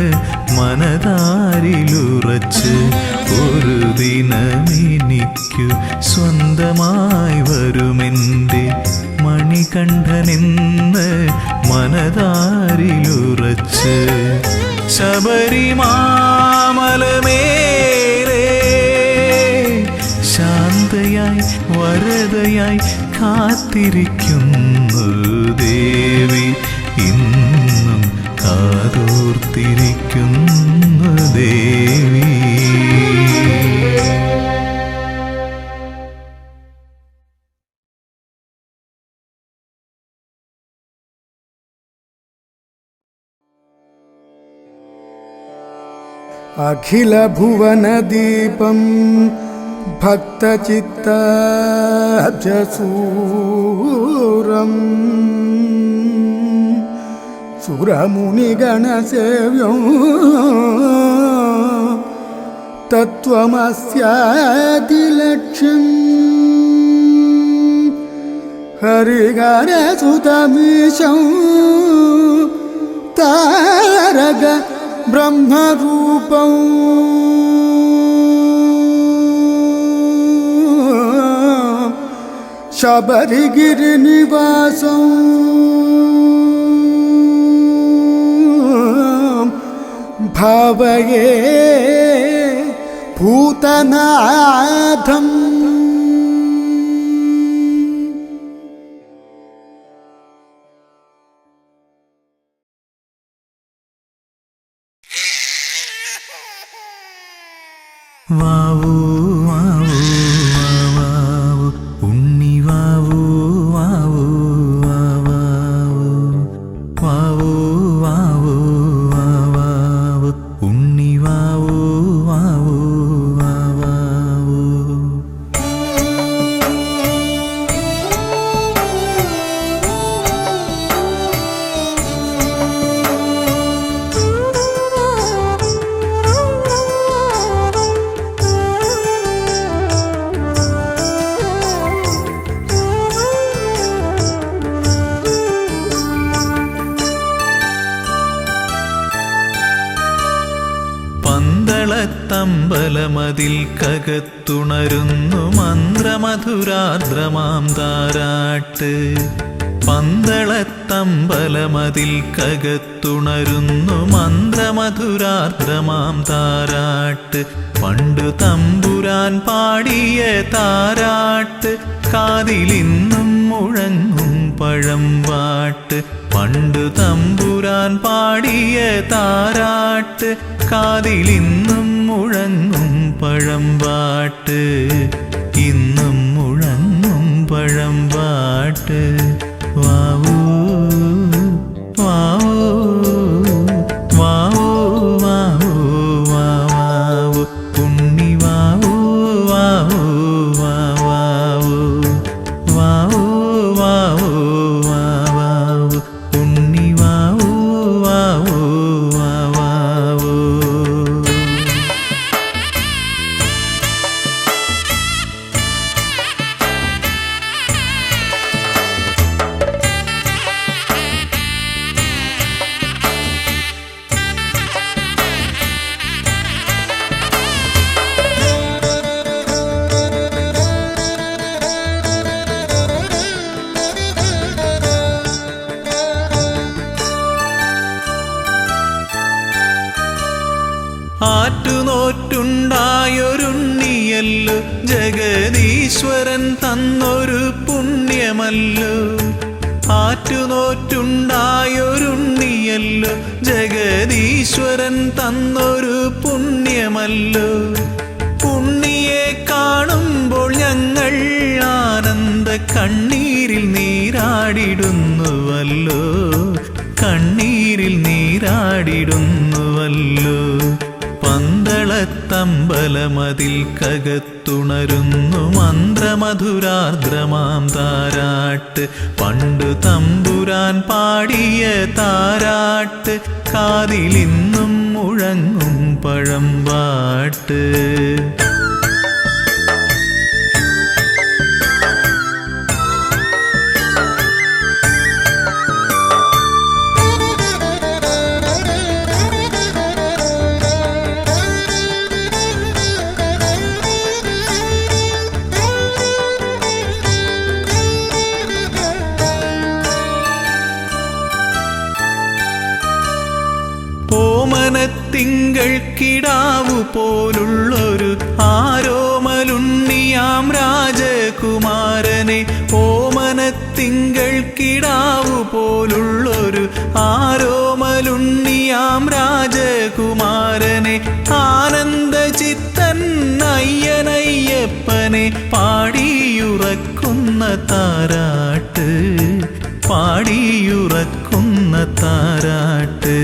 മനതാരിലുറച്ച്. ഒരു ദിനമെനിക്കു സ്വന്തമായി വരുമെൻ്റെ മണികണ്ഠനെന്ന് മനതാരിലുറച്ച്. ശബരിമാമലമേലെ ശാന്തയായി വരദയായി കാത്തിരിക്കുന്നു ദേവി, ഇന്നും കാതോർത്തിരിക്കുന്നു ദേവി. അഖില ഭുവനദീപം ഭക്തചിത്താബ്ജസൂരം സുരമുനിഗണസേവ്യം തത്വമസ്യാദിലക്ഷ്യം ഹരിഹരസുതമീശം താരക ബ്രഹ്മരൂപം ശബരിഗിരിനിവാസം ഭാവയേ ഭൂതനാഥം വാവൂ വാവൂ വാവാവൂ ഉണ്ണി വാവൂ വാവൂ വാവാവൂ വാവൂ വാവൂ വാവാവൂ ഉണ്ണി വാവൂ വാവൂ വാവാവൂ. പന്തളത്തമ്പലമതിൽ കകത്തുണരുന്നു മന്ത്രമധുരാർദ്രമാം താരാട്ട്. പന്തളത്തമ്പലമതിൽ കകത്തുണരുന്നു മന്ത്രമധുരാർദ്രമാം താരാട്ട്. പണ്ടു തമ്പുരാൻ പാടിയ താരാട്ട് കാതിലിന്നും മുഴങ്ങും പഴംപാട്ട്. പണ്ടു തമ്പുരാൻ പാടിയ താരാട്ട് കാതിലിന്നും മുഴങ്ങും പഴംപാട്ട്. ഇന്നും മുഴങ്ങും പഴംപാട്ട്. വാവൂ വാവൂ വാവൂ വാവൂ വാവാവൂ ഉണ്ണി വാവൂ വാവൂ വാവാവൂ വാവൂ വാവൂ വാവാവൂ ഉണ്ണി വാവൂ വാവൂ വാവാവൂ. ആറ്റുനോറ്റുണ്ടായൊരുണ്ണിയല്ലോ ജഗദീശ്വരൻ തന്നൊരു പുണ്യമല്ലോ. ആറ്റുനോറ്റുണ്ടായൊരുണ്ണിയല്ലോ ജഗദീശ്വരൻ തന്നൊരു പുണ്യമല്ലോ. ഉണ്ണിയെ കാണുമ്പോൾ ഞങ്ങൾ ആനന്ദ കണ്ണീരിൽ നീരാടിടുന്നുവല്ലോ. കണ്ണീരിൽ നീരാടിടുന്നുവല്ലോ. പന്തളത്തമ്പലമതിൽ കകത്തുണരുന്നു മന്ത്രമധുരാർദ്രമാം താരാട്ട്. പണ്ടു തമ്പുരാൻ പാടിയ താരാട്ട് കാതിലിന്നും മുഴങ്ങും പഴംപാട്ട്. ഓമനത്തിങ്കൾ കിടാവു പോലുള്ളൊരു ആരോമലുണ്ണിയാം രാജകുമാരനെ. ഓമനത്തിങ്കൾ കിടാവു പോലുള്ളൊരു ആരോമലുണ്ണിയാം രാജകുമാരനെ. ആനന്ദചിത്തൻ അയ്യനയ്യപ്പനെ പാടിയുറക്കുന്ന താരാട്ട്. പാടിയുറക്കുന്ന താരാട്ട്.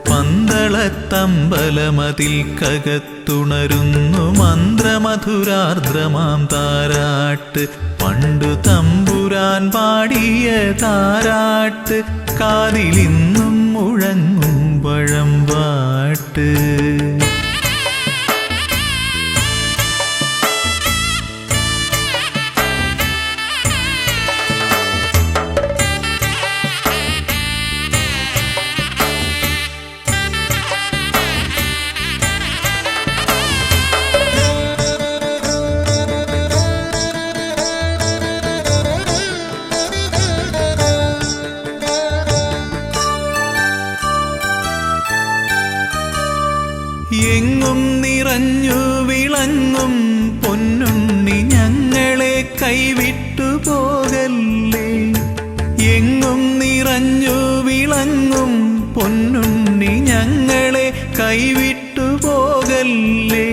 പന്തളത്തമ്പലമതിൽ കകത്തുണരുന്നു മന്ത്രമധുരാർദ്രമാം താരാട്ട്. പണ്ടു തമ്പുരാൻ പാടിയ താരാട്ട് കാതിലിന്നും മുഴങ്ങും പഴംപാട്ട്. എങ്ങും നിറഞ്ഞു വിളങ്ങും പൊന്നുണ്ണി ഞങ്ങളെ കൈവിട്ടു പോകല്ലേ. എങ്ങും നിറഞ്ഞു വിളങ്ങും പൊന്നുണ്ണി ഞങ്ങളെ കൈവിട്ടു പോകല്ലേ.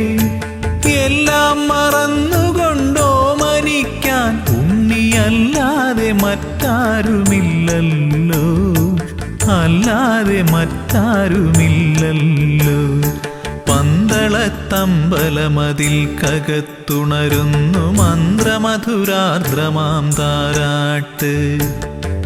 എല്ലാം മറന്നുകൊണ്ടോ മനിക്കാൻ ഉണ്ണിയല്ലാതെ മറ്റാരുമില്ലല്ലോ, അല്ലാതെ മറ്റാരുമില്ലല്ലോ. പന്തളത്തമ്പലമതിൽ കകത്തുണരുന്നു മന്ത്രമധുരാർദ്രമാം താരാട്ട്.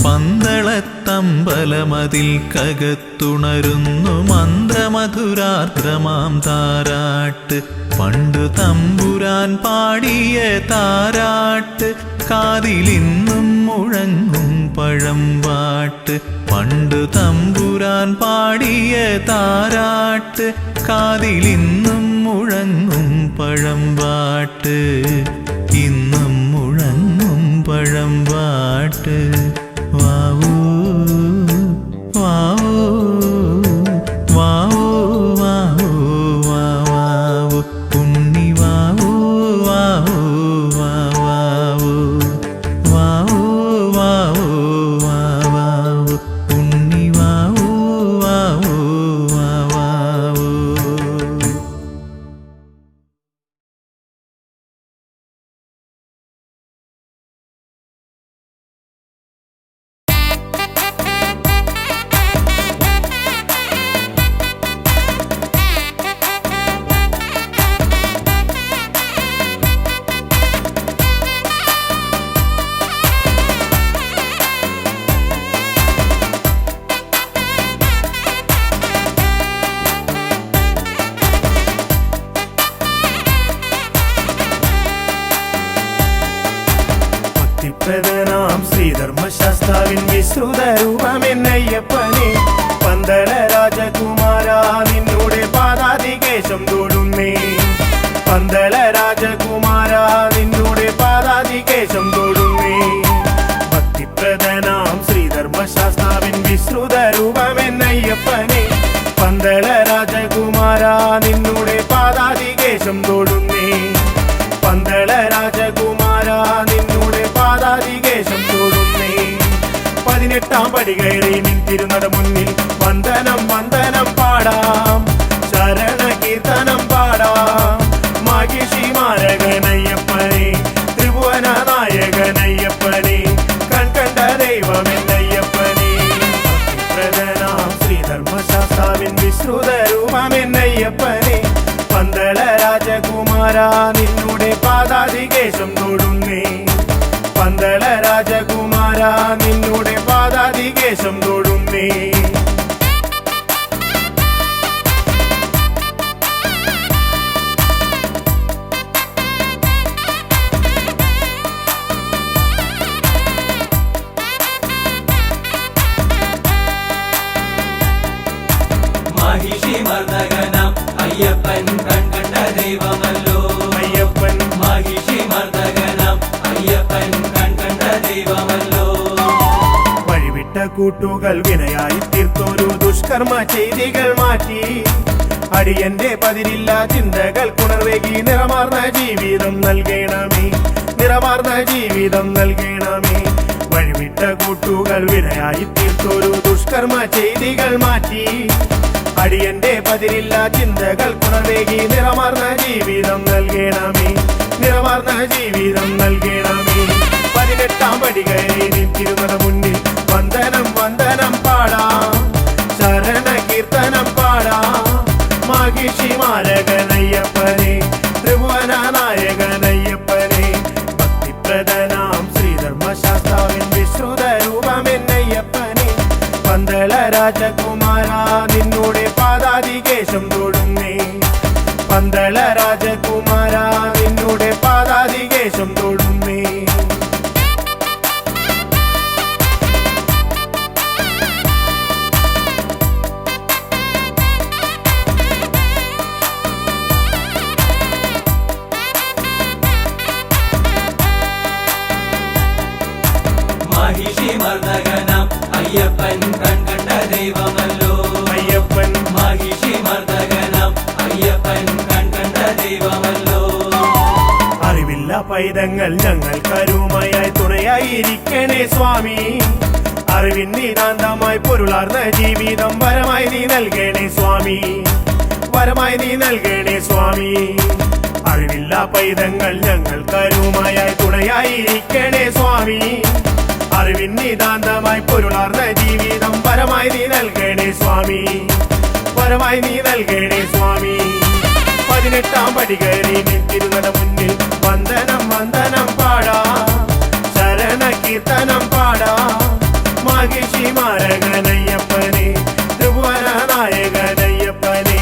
പന്തളത്തമ്പലമതിൽ കകത്തുണരുന്നു മന്ത്രമധുരാർദ്രമാം താരാട്ട്. പണ്ടു തമ്പുരാൻ പാടിയ താരാട്ട് കാതിലിന്നും മുഴങ്ങും പഴംപാട്ട്. പണ്ടു തമ്പുരാൻ പാടിയ താരാട്ട് കാതിലിന്നും മുഴങ്ങും പഴംപാട്ട്. ഇന്നും മുഴങ്ങും പഴംപാട്ട്. വാവൂ വാവൂ വാവൂ വാവൂ വാവൂ ഉണ്ണി വാവൂ വാവൂ വാവൂ വാവൂ വാവൂ വാവൂ ഉണ്ണി വാവൂ വാവൂ വാവൂ. ഭക്തിപ്രദനാം ശ്രീധർമ്മശാസ്താവിൻ വിശ്രുത രൂപമെന്നയ്യപ്പനെ. പന്തള രാജകുമാര നിന്നോടെ പാദാതികേശം തൊടുന്നേ. പന്തള രാജകുമാര നിന്നോടെ പാദാതികേശം തൊടുന്നേ. ഭക്തിപ്രദനാം ശ്രീധർമ്മശാസ്താവിൻ വിശ്രുത രൂപമെന്നയ്യപ്പനെ. പന്തള രാജകുമാര നിന്നോടെ പാദാതികേശം തൊടുന്നേ. പന്തള രാജകുമാര നിന്നോടെ പാദാതികേശം തൊടുന്നേ. 18 പടി കയറി നിൻ തിരുനട മുന്നിൽ വന്ദനം വന്ദനം പാടാം, ശരണ കീർത്തനം പാടാം. മാഹിഷി മാരകനയ്യപ്പനെ, ത്രിഭുവന നായകനയ്യപ്പനെ, കൺകണ്ട ദൈവമെന്നയ്യപ്പനെ. ഭക്തിപ്രദനാം ശ്രീധർമ്മശാസ്താവിൻ വിശ്രുത രൂപമെന്നയ്യപ്പനെ. പന്തള രാജകുമാര നിന്നോടെ പാദാതികേശം തൊടുന്നേ. പന്തള രാജകുമാര നിന്നോടെ പാദാതികേശം തൊടുന്നേ. മാഹിഷി മർദ്ദകനാം അയ്യപ്പൻ കൺകണ്ട ദൈവമല്ലോ. അയ്യപ്പൻ മാഹിഷി മർദ്ദകനാം അയ്യപ്പൻ കൺകണ്ട ദൈവമല്ലോ. വഴിവിട്ട കൂട്ടുകൾ വിനയായി തീർത്തൊരു ദുഷ്കർമ്മ ചെയ്തികൾ മാറ്റി. അടിയന്റെ പതിരില്ല ചിന്തകൾ കുണർവേകി നിറമാർന്ന ജീവിതം നൽകണമേ, നിറമാർന്ന ജീവിതം നൽകണമേ. വഴിവിട്ട കൂട്ടുകൾ വിനയായി തീർത്തൊരു ദുഷ്കർമ്മ ചെയ്തികൾ മാറ്റി. അടിയന്റെ പതിരില്ല ചിന്തകൾ കുണർവേകി നിറമാർന്ന ജീവിതം നൽകണമേ, നിറമാർന്ന ജീവിതം നൽകണമേ. 18 പടി കയറി നിൻ തിരുനട മുന്നിൽ വന്ദനം വന്ദനം പാടാം, ശരണ കീർത്തനം പാടാം. മാഹിഷി മാരകനയ്യപ്പനെ, ത്രിഭുവന നായകനയ്യപ്പനെ. ഭക്തിപ്രദനാം ശ്രീധർമ്മശാസ്താവിൻ വിശ്രുത രൂപമെന്നയ്യപ്പനെ. പന്തള രാജകുമാര നിന്നോടെ പാദാതികേശം തൊടുന്നേ. പന്തള രാജകുമാര നിന്നോടെ പാദാതികേശം തൊടുന്നേ. മാഹിഷി മർദ്ദകനാം അയ്യപ്പൻ കൺകണ്ട ദൈവമല്ലോ. അയ്യപ്പൻ മാഹിഷി മർദ്ദകനാം അയ്യപ്പൻ കൺകണ്ട ദൈവമല്ലോ. പൈതങ്ങൾ ഞങ്ങൾ കരുമയായി തുണയായിരിക്കണേ സ്വാമി അറിവിൻ നിതാന്തമായി പൊരുളാർന്ന ജീവിതം വരമായി നീ നൽകണേ സ്വാമി വരമായി നീ നൽകണേ സ്വാമി അറിവില്ല പൈതങ്ങൾ ഞങ്ങൾ കരുമയായി തുണയായിരിക്കണേ സ്വാമി അറിവിൻ നിതാന്തമായി പൊരുളാർന്ന ജീവിതം വരമായി നീ നൽകണേ സ്വാമി വരമായി നീ നൽകണേ സ്വാമി 18 പടി കയറി നിൽത്തിരുന്നത മുന്നിൽ വന്ദനം വന്ദനം പാടാ ശരണ കീർത്തനം പാടാ മഹിഷി മാരകനയ്യപ്പനെ ത്രിഭുവന നായകനയ്യപ്പനെ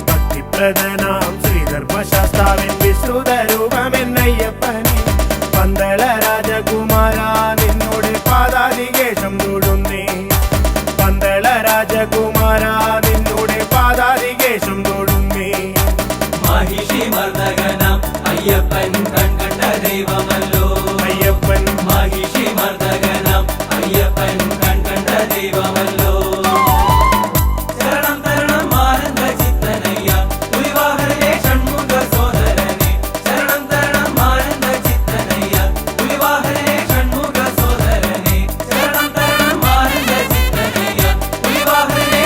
ഭക്തിപ്രദനാം ശ്രീധർമ്മശാസ്താവിൻ വിശ്രുത രൂപമെന്നയ്യപ്പനെ പന്തള രാജകുമാര നിന്നോട് പാദാതികേശം തൊടുന്നേ പന്തള രാജകുമാര നിന്നോട് പാദാതികേശം തൊടുന്നേ മഹിഷി മർദ്ദകനാം അയ്യപ്പൻ കൺകണ്ട ദൈവമല്ലോ അയ്യപ്പൻ മഹിഷി മർദ്ദകനാം അയ്യപ്പൻ കൺകണ്ട ദൈവമല്ലോ ശരണം തരണം ആനന്ദ ചിത്തനയ്യ പുലിവാഹനേ ഷൺമുഖ സോദരനെ ശരണം തരണം ആനന്ദ ചിത്തനയ്യ പുലിവാഹനേ ഷൺമുഖ സോദരനെ ശരണം തരണം ആനന്ദ ചിത്തനയ്യ പുലിവാഹനേ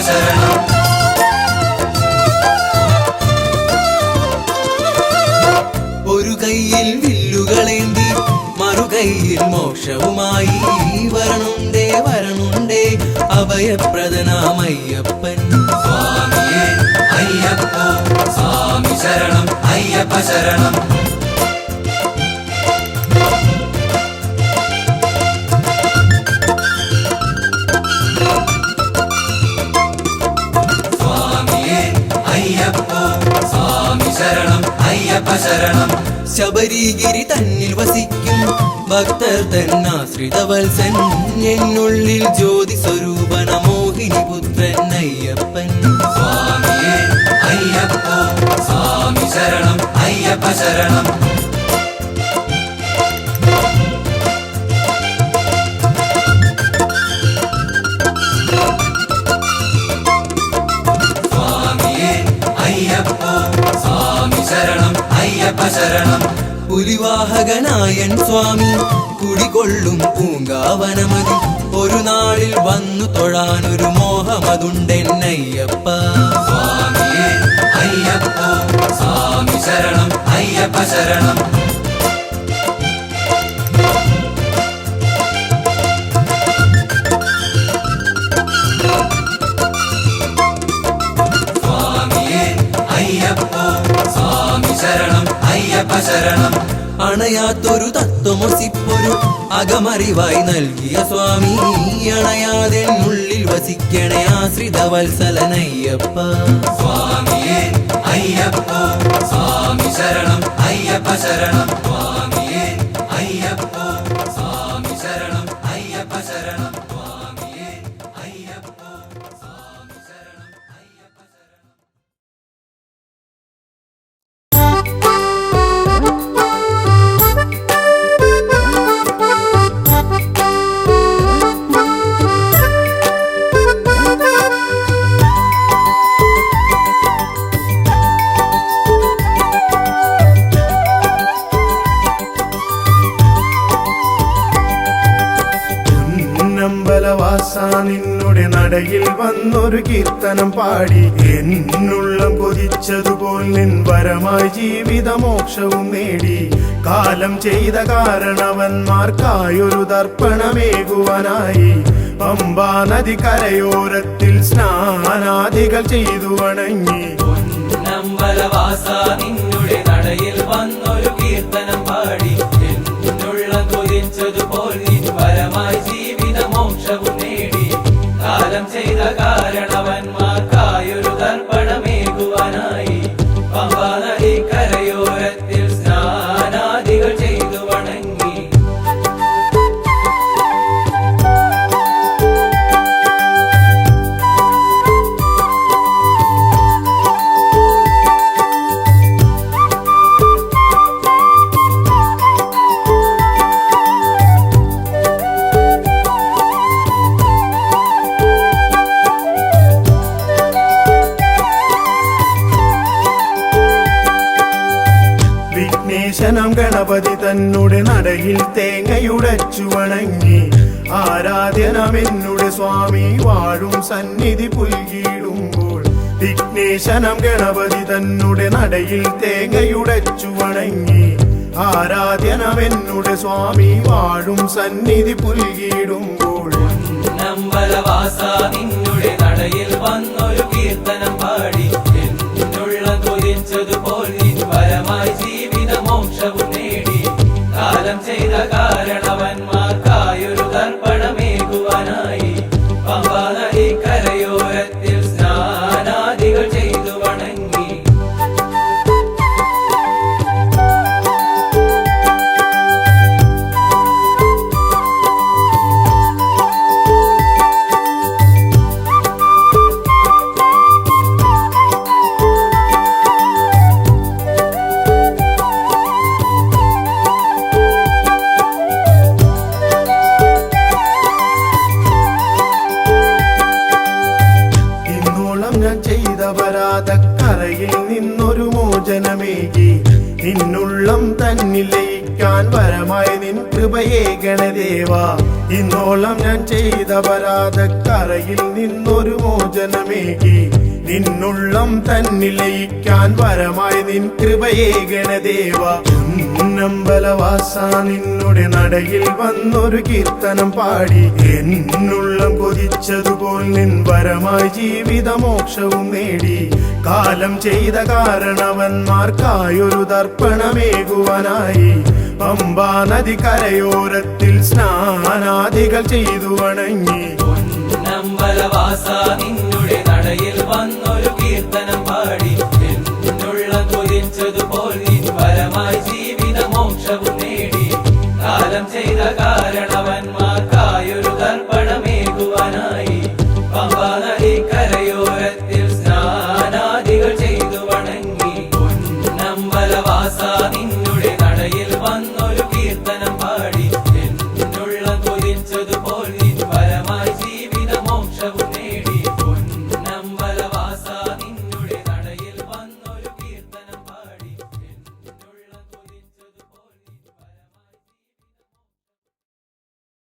ശരണം ഒരു കയ്യിൽ വില്ലുകളേന്തി മറുകൈയിൽ മോക്ഷവുമായി വരണുണ്ടേ വരണുണ്ടേ അഭയപ്രദനാമയ്യപ്പൻ സ്വാമിയേ അയ്യപ്പോ സ്വാമി ശരണം അയ്യപ്പ ശരണം സ്വാമിയേ അയ്യപ്പോ സ്വാമി ശരണം അയ്യപ്പ ശരണം ശബരിഗിരി തന്നിൽ വസിക്കും ഭക്തർ തന്നാശ്രിത വത്സൻ എന്നുള്ളിൽ ജ്യോതി സ്വരൂപന മോഹിനി പുത്രൻ അയ്യപ്പൻ സ്വാമിയേ അയ്യപ്പോ സ്വാമി ശരണം അയ്യപ്പ ശരണം സ്വാമിയേ അയ്യപ്പോ സ്വാമി ശരണം അയ്യപ്പ ശരണം പുലിവാഹകനായൻ സ്വാമി കുടികൊള്ളും പൂങ്കാവനമതി ഒരു നാളിൽ വന്നു തൊഴാനൊരു മോഹമതുണ്ടെന്നയ്യപ്പ സ്വാമിയേ അയ്യപ്പോ സ്വാമി ശരണം അയ്യപ്പ ശരണം സ്വാമിയേ അയ്യപ്പോ സ്വാമി ശരണം അയ്യപ്പ ശരണം അണയാത്തൊരു തത്വമൊസിപ്പൊരു അകമറിവായി നൽകിയ സ്വാമി അണയാതെ ഉള്ളിൽ വസിക്കണേ ആശ്രിത വത്സലനയ്യപ്പ സ്വാമിയേ അയ്യപ്പോ സ്വാമി ശരണം അയ്യപ്പ ശരണം സ്വാമിയേ അയ്യപ്പോ സ്വാമി ശരണം അയ്യപ്പ ശരണം സ്വാമിയേ അയ്യപ്പോ സ്വാമി ശരണം അയ്യപ്പ ശരണം പൊന്നമ്പലവാസ നിന്നുടെ നടയിൽ വന്നൊരു കീർത്തനം പാടി എന്നുള്ളം കൊതിച്ചതുപോൽ നിൻ വരമായി ജീവിതമോക്ഷവും നേടി കാലം ചെയ്ത കാരണവന്മാർക്കായൊരു തർപ്പണമേകുവാനായി പമ്പാ നദി കരയോരത്തിൽ സ്നാനാദികൾ ചെയ്തു വണങ്ങി പൊന്നമ്പലവാസ നിന്നുടെ നടയിൽ വന്നൊരു കീർത്തനം പാടി എന്നുള്ള കൊതിച്ചതുപോൽ നിൻ വരമായി ജീവിത മോക്ഷവും നേടി കാലം ചെയ്ത കാരണവന്മാർക്കായൊരു തർപ്പണമേകുവാനായി പമ്പാ നദി കരയോരത്തിൽ സ്നാനാദികൾ ചെയ്തു വണങ്ങി വിഘ്നേശനം ഗണപതി തന്നുടെ നടയിൽ തേങ്ങയുടച്ചു വണങ്ങി ആരാധ്യനമെന്നുടെ സ്വാമി വാഴും സന്നിധി പുൽകിടുമ്പോൾ വിഘ്നേശനം ഗണപതി തന്നുടെ നടയിൽ തേങ്ങയുടച്ചു വണങ്ങി ആരാധ്യനമെന്നുടെ സ്വാമി വാഴും സന്നിധി പുൽകിടുമ്പോൾ പൊന്നമ്പലവാസ നിന്നുടെ നടയിൽ വന്നൊരു കീർത്തനം പാടി എന്നുള്ള കൊതിച്ചതുപോൽ നിൻ വരമായി ജീവിത മോക്ഷവും നേടി കാലം ചെയ്ത കാരണവന്മാർക്കായൊരു തർപ്പണമേകുവാനായി പമ്പാ നദി കരയോരത്തിൽ സ്നാനാദികൾ ചെയ്തു വണങ്ങി ഞാൻ ചെയ്ത പരാതക്കരയിൽ നിന്നൊരു മോചനമേകി നിന്നുള്ളം തന്നിലേക്ക് ലയിക്കാൻ വരമായി നിൻ കൃപയെ ഗണദേവ. ഇന്നോളം ഞാൻ ചെയ്ത പരാധക്കറയിൽ നിന്നൊരു മോചനമേകി നിന്നുള്ളം തന്നിൽ ലയിക്കാൻ വരമായി നിൻ കൃപയെ ഗണദേവ. പൊന്നമ്പലവാസ നിന്നുടെ നടയിൽ വന്നൊരു കീർത്തനം പാടി എന്നുള്ളം കൊതിച്ചതുപോൽ നിൻ വരമായി ജീവിതമോക്ഷവും നേടി. കാലം ചെയ്ത കാരണവന്മാർക്കായൊരു തർപ്പണമേകുവാനായി പമ്പാ നദി കരയോരത്തിൽ സ്നാനാദികൾ ചെയ്തു വണങ്ങി. പൊന്നമ്പലവാസ നിന്നുടെ നടയിൽ വന്നൊരു കീർത്തനം പാടി എന്നുള്ള കൊതിച്ചതുപോൽ നിൻ വരമായി ജീവിത മോക്ഷവും നേടി. കാലം ചെയ്ത കാരണവന്മാർക്കായൊരു തർപ്പണമേകുവാനായി പമ്പാ നദി കരയോരത്തിൽ സ്നാനാദികൾ ചെയ്തു വണങ്ങി. പൊന്നമ്പലവാസ നിന്നു